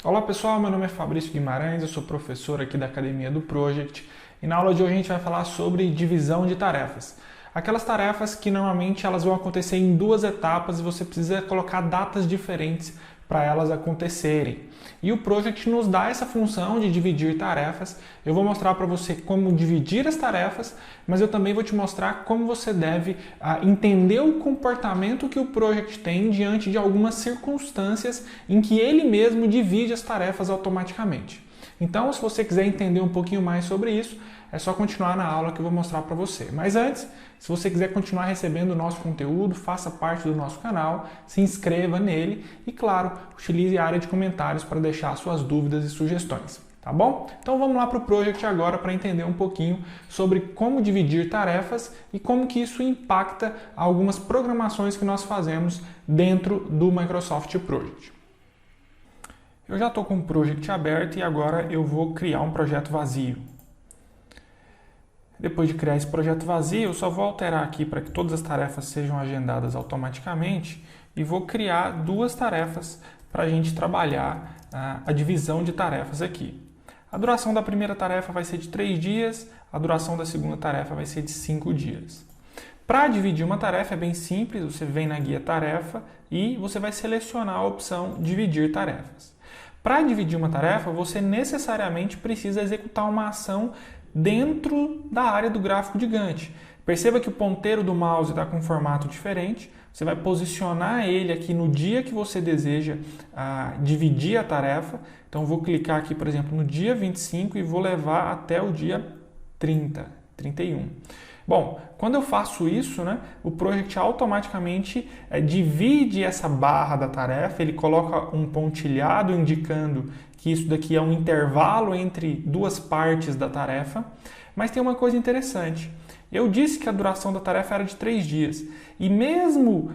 Olá pessoal, meu nome é Fabrício Guimarães, eu sou professor aqui da Academia do Project e na aula de hoje a gente vai falar sobre divisão de tarefas. Aquelas tarefas que normalmente elas vão acontecer em duas etapas e você precisa colocar datas diferentes para elas acontecerem. E o Project nos dá essa função de dividir tarefas. Eu vou mostrar para você como dividir as tarefas, mas eu também vou te mostrar como você deve entender o comportamento que o Project tem diante de algumas circunstâncias em que ele mesmo divide as tarefas automaticamente. Então, se você quiser entender um pouquinho mais sobre isso, é só continuar na aula que eu vou mostrar para você. Mas antes, se você quiser continuar recebendo o nosso conteúdo, faça parte do nosso canal, se inscreva nele e, claro, utilize a área de comentários para deixar suas dúvidas e sugestões. Tá bom? Então vamos lá para o Project agora para entender um pouquinho sobre como dividir tarefas e como que isso impacta algumas programações que nós fazemos dentro do Microsoft Project. Eu já estou com o Project aberto e agora eu vou criar um projeto vazio. Depois de criar esse projeto vazio, eu só vou alterar aqui para que todas as tarefas sejam agendadas automaticamente e vou criar duas tarefas para a gente trabalhar a divisão de tarefas aqui. A duração da primeira tarefa vai ser de 3 dias, a duração da segunda tarefa vai ser de 5 dias. Para dividir uma tarefa é bem simples, você vem na guia tarefa e você vai selecionar a opção dividir tarefas. Para dividir uma tarefa, você necessariamente precisa executar uma ação dentro da área do gráfico de Gantt. Perceba que o ponteiro do mouse está com um formato diferente. Você vai posicionar ele aqui no dia que você deseja dividir a tarefa. Então, vou clicar aqui, por exemplo, no dia 25 e vou levar até o dia 31. Bom, quando eu faço isso, o Project automaticamente divide essa barra da tarefa, ele coloca um pontilhado indicando que isso daqui é um intervalo entre duas partes da tarefa, mas tem uma coisa interessante. Eu disse que a duração da tarefa era de 3 dias, e mesmo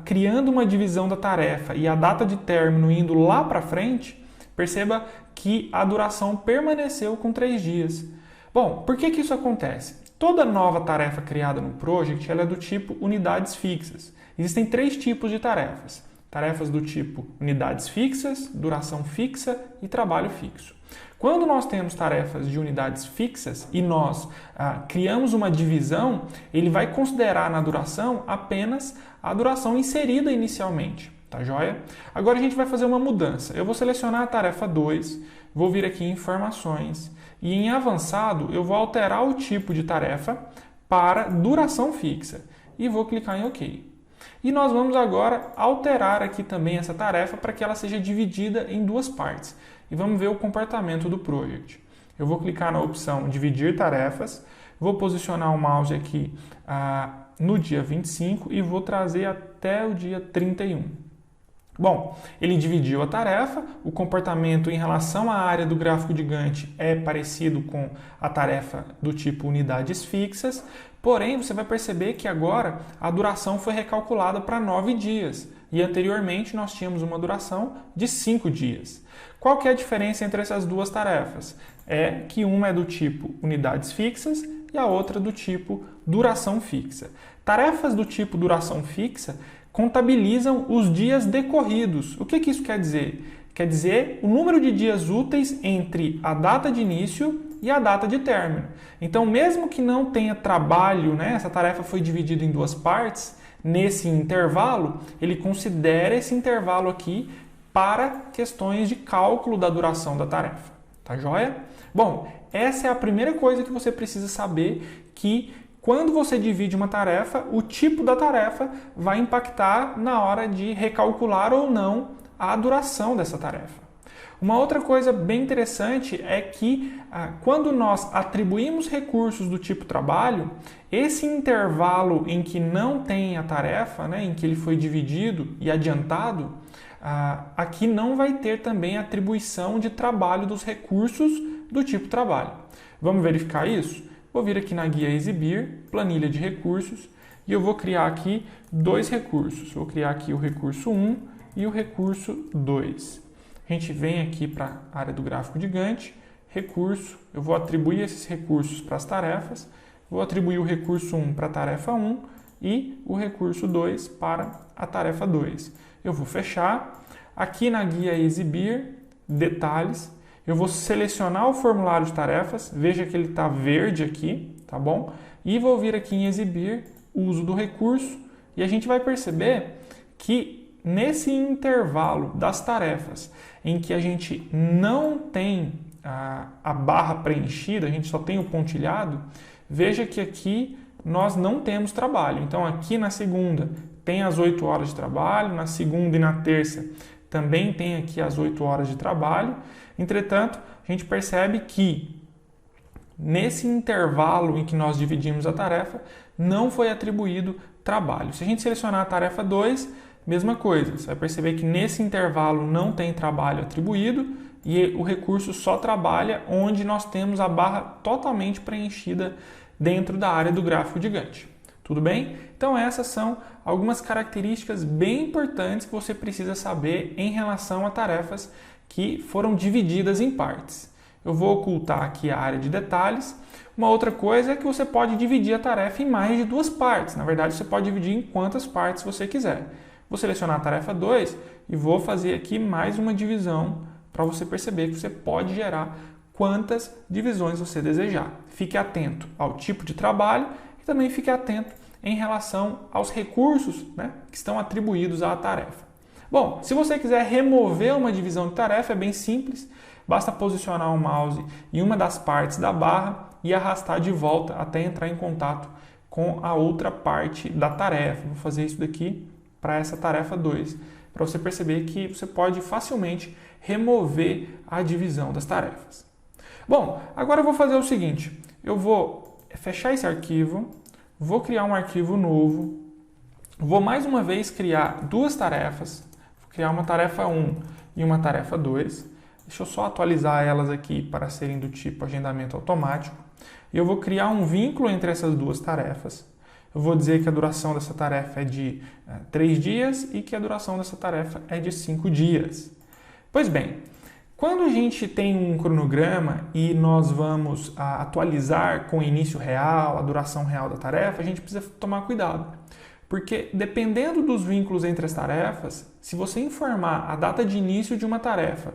criando uma divisão da tarefa e a data de término indo lá para frente, perceba que a duração permaneceu com 3 dias. Bom, por que isso acontece? Toda nova tarefa criada no Project ela é do tipo unidades fixas. Existem 3 tipos de tarefas. Tarefas do tipo unidades fixas, duração fixa e trabalho fixo. Quando nós temos tarefas de unidades fixas e nós criamos uma divisão, ele vai considerar na duração apenas a duração inserida inicialmente. Tá joia? Agora a gente vai fazer uma mudança. Eu vou selecionar a tarefa 2, vou vir aqui em informações e em avançado eu vou alterar o tipo de tarefa para duração fixa e vou clicar em OK. E nós vamos agora alterar aqui também essa tarefa para que ela seja dividida em 2 partes. E vamos ver o comportamento do Project. Eu vou clicar na opção dividir tarefas, vou posicionar o mouse aqui no dia 25 e vou trazer até o dia 31. Bom, ele dividiu a tarefa, o comportamento em relação à área do gráfico de Gantt é parecido com a tarefa do tipo unidades fixas, porém você vai perceber que agora a duração foi recalculada para 9 dias e anteriormente nós tínhamos uma duração de 5 dias. Qual que é a diferença entre essas duas tarefas? É que uma é do tipo unidades fixas e a outra do tipo duração fixa. Tarefas do tipo duração fixa contabilizam os dias decorridos. O que isso quer dizer? Quer dizer o número de dias úteis entre a data de início e a data de término. Então, mesmo que não tenha trabalho, essa tarefa foi dividida em 2 partes, nesse intervalo, ele considera esse intervalo aqui para questões de cálculo da duração da tarefa. Tá joia? Bom, essa é a primeira coisa que você precisa saber, que quando você divide uma tarefa, o tipo da tarefa vai impactar na hora de recalcular ou não a duração dessa tarefa. Uma outra coisa bem interessante é que quando nós atribuímos recursos do tipo trabalho, esse intervalo em que não tem a tarefa, em que ele foi dividido e adiantado, aqui não vai ter também atribuição de trabalho dos recursos do tipo trabalho. Vamos verificar isso? Vou vir aqui na guia exibir, planilha de recursos, e eu vou criar aqui 2 recursos. Vou criar aqui o recurso 1 e o recurso 2. A gente vem aqui para a área do gráfico de Gantt, recurso, eu vou atribuir esses recursos para as tarefas, vou atribuir o recurso 1 para a tarefa 1 e o recurso 2 para a tarefa 2. Eu vou fechar. Aqui na guia exibir, detalhes, eu vou selecionar o formulário de tarefas, veja que ele está verde aqui, tá bom? E vou vir aqui em exibir, uso do recurso, e a gente vai perceber que nesse intervalo das tarefas em que a gente não tem a barra preenchida, a gente só tem o pontilhado, veja que aqui nós não temos trabalho. Então aqui na segunda tem as 8 horas de trabalho, na segunda e na terça também tem aqui as 8 horas de trabalho. Entretanto, a gente percebe que nesse intervalo em que nós dividimos a tarefa, não foi atribuído trabalho. Se a gente selecionar a tarefa 2, mesma coisa. Você vai perceber que nesse intervalo não tem trabalho atribuído e o recurso só trabalha onde nós temos a barra totalmente preenchida dentro da área do gráfico de Gantt. Tudo bem? Então essas são algumas características bem importantes que você precisa saber em relação a tarefas que foram divididas em partes. Eu vou ocultar aqui a área de detalhes. Uma outra coisa é que você pode dividir a tarefa em mais de 2 partes. Na verdade, você pode dividir em quantas partes você quiser. Vou selecionar a tarefa 2 e vou fazer aqui mais uma divisão para você perceber que você pode gerar quantas divisões você desejar. Fique atento ao tipo de trabalho e também fique atento em relação aos recursos, né, que estão atribuídos à tarefa. Bom, se você quiser remover uma divisão de tarefa, é bem simples. Basta posicionar o mouse em uma das partes da barra e arrastar de volta até entrar em contato com a outra parte da tarefa. Vou fazer isso daqui para essa tarefa 2, para você perceber que você pode facilmente remover a divisão das tarefas. Bom, agora eu vou fazer o seguinte, eu vou fechar esse arquivo, vou criar um arquivo novo, vou mais uma vez criar 2 tarefas, vou criar uma tarefa 1 e uma tarefa 2, deixa eu só atualizar elas aqui para serem do tipo agendamento automático, e eu vou criar um vínculo entre essas 2 tarefas. Eu vou dizer que a duração dessa tarefa é de 3 dias e que a duração dessa tarefa é de 5 dias. Pois bem, quando a gente tem um cronograma e nós vamos atualizar com o início real, a duração real da tarefa, a gente precisa tomar cuidado. Porque dependendo dos vínculos entre as tarefas, se você informar a data de início de uma tarefa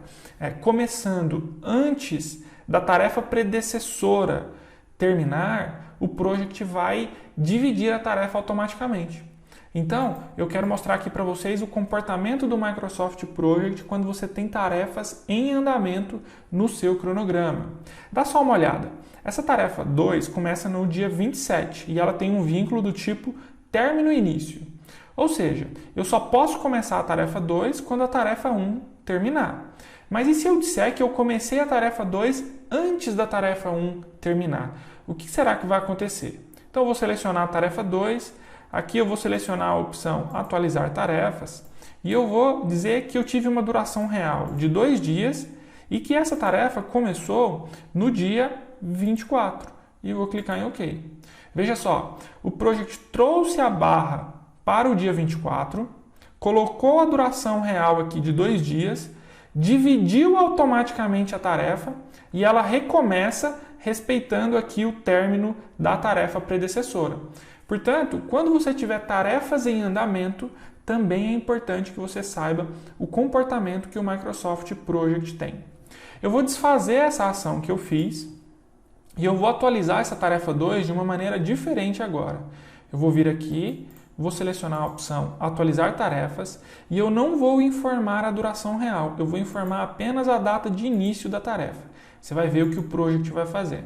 começando antes da tarefa predecessora terminar, o project vai dividir a tarefa automaticamente. Então, eu quero mostrar aqui para vocês o comportamento do Microsoft Project quando você tem tarefas em andamento no seu cronograma. Dá só uma olhada. Essa tarefa 2 começa no dia 27 e ela tem um vínculo do tipo término e início. Ou seja, eu só posso começar a tarefa 2 quando a tarefa 1 terminar. Mas e se eu disser que eu comecei a tarefa 2 antes da tarefa 1 terminar? O que será que vai acontecer? Então eu vou selecionar a tarefa 2, aqui eu vou selecionar a opção atualizar tarefas e eu vou dizer que eu tive uma duração real de 2 dias e que essa tarefa começou no dia 24 e eu vou clicar em OK. Veja só, o project trouxe a barra para o dia 24, colocou a duração real aqui de 2 dias, dividiu automaticamente a tarefa e ela recomeça respeitando aqui o término da tarefa predecessora. Portanto, quando você tiver tarefas em andamento, também é importante que você saiba o comportamento que o Microsoft Project tem. Eu vou desfazer essa ação que eu fiz e eu vou atualizar essa tarefa 2 de uma maneira diferente agora. Eu vou vir aqui, vou selecionar a opção atualizar tarefas e eu não vou informar a duração real, eu vou informar apenas a data de início da tarefa. Você vai ver o que o project vai fazer.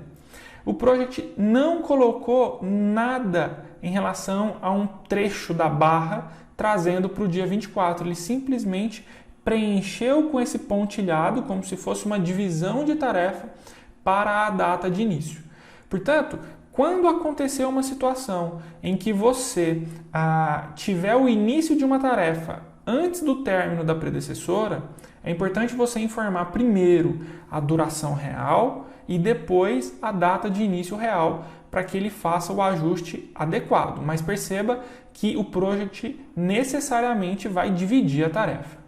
O project não colocou nada em relação a um trecho da barra trazendo para o dia 24. Ele simplesmente preencheu com esse pontilhado, como se fosse uma divisão de tarefa, para a data de início. Portanto, quando acontecer uma situação em que você tiver o início de uma tarefa antes do término da predecessora, é importante você informar primeiro a duração real e depois a data de início real para que ele faça o ajuste adequado. Mas perceba que o project necessariamente vai dividir a tarefa.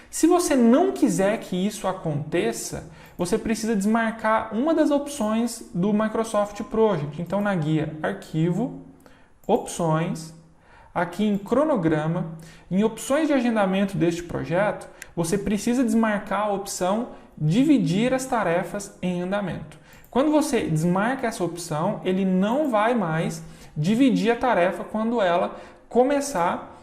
Se você não quiser que isso aconteça, você precisa desmarcar uma das opções do Microsoft Project. Então, na guia Arquivo, Opções, aqui em Cronograma, em Opções de agendamento deste projeto, você precisa desmarcar a opção dividir as tarefas em andamento. Quando você desmarca essa opção, ele não vai mais dividir a tarefa quando ela começar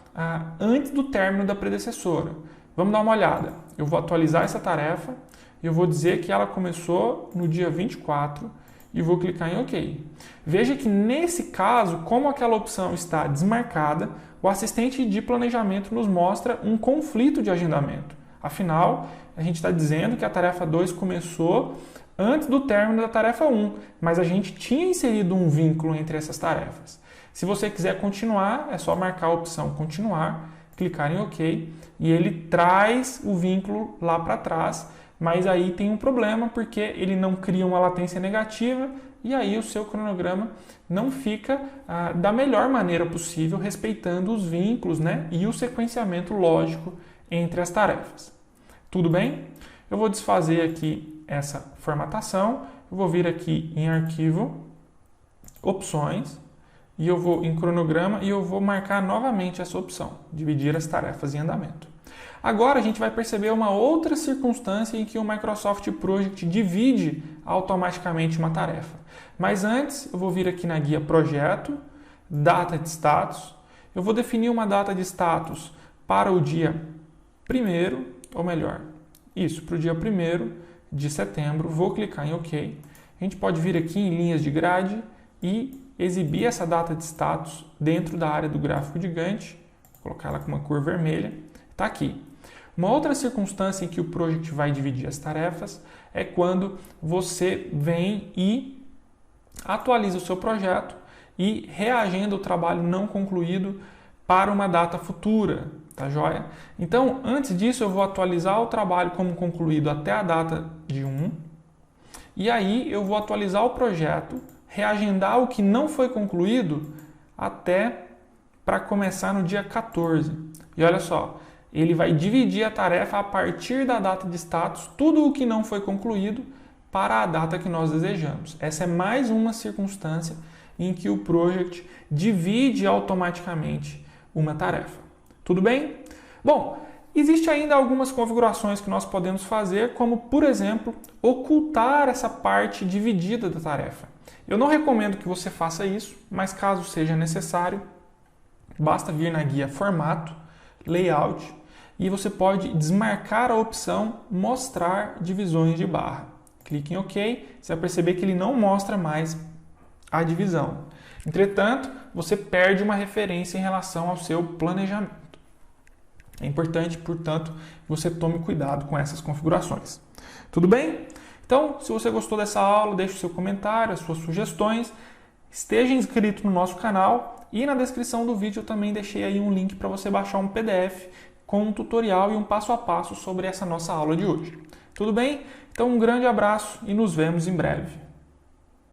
antes do término da predecessora. Vamos dar uma olhada. Eu vou atualizar essa tarefa, eu vou dizer que ela começou no dia 24 e vou clicar em OK. Veja que nesse caso, como aquela opção está desmarcada, o assistente de planejamento nos mostra um conflito de agendamento. Afinal, a gente está dizendo que a tarefa 2 começou antes do término da tarefa 1, mas a gente tinha inserido um vínculo entre essas tarefas. Se você quiser continuar, é só marcar a opção continuar, clicar em OK e ele traz o vínculo lá para trás, mas aí tem um problema porque ele não cria uma latência negativa e aí o seu cronograma não fica da melhor maneira possível, respeitando os vínculos, né, e o sequenciamento lógico entre as tarefas. Tudo bem? Eu vou desfazer aqui essa formatação, eu vou vir aqui em Arquivo, Opções, e eu vou em Cronograma e eu vou marcar novamente essa opção, dividir as tarefas em andamento. Agora a gente vai perceber uma outra circunstância em que o Microsoft Project divide automaticamente uma tarefa. Mas antes eu vou vir aqui na guia Projeto, Data de Status, eu vou definir uma data de status para o dia 1º, ou melhor, isso, para o dia 1º de setembro, vou clicar em OK. A gente pode vir aqui em linhas de grade e exibir essa data de status dentro da área do gráfico de Gantt, colocar ela com uma cor vermelha, está aqui. Uma outra circunstância em que o Project vai dividir as tarefas é quando você vem e atualiza o seu projeto e reagenda o trabalho não concluído para uma data futura, tá joia? Então, antes disso, eu vou atualizar o trabalho como concluído até a data de 1, e aí eu vou atualizar o projeto, reagendar o que não foi concluído até para começar no dia 14. E olha só, ele vai dividir a tarefa a partir da data de status, tudo o que não foi concluído, para a data que nós desejamos. Essa é mais uma circunstância em que o Project divide automaticamente uma tarefa. Tudo bem? Bom, existe ainda algumas configurações que nós podemos fazer, como, por exemplo, ocultar essa parte dividida da tarefa. Eu não recomendo que você faça isso, mas caso seja necessário, basta vir na guia Formato, Layout, e você pode desmarcar a opção Mostrar divisões de barra. Clique em OK, você vai perceber que ele não mostra mais a divisão. Entretanto, você perde uma referência em relação ao seu planejamento. É importante, portanto, que você tome cuidado com essas configurações. Tudo bem? Então, se você gostou dessa aula, deixe o seu comentário, as suas sugestões, esteja inscrito no nosso canal e na descrição do vídeo eu também deixei aí um link para você baixar um PDF com um tutorial e um passo a passo sobre essa nossa aula de hoje. Tudo bem? Então, um grande abraço e nos vemos em breve.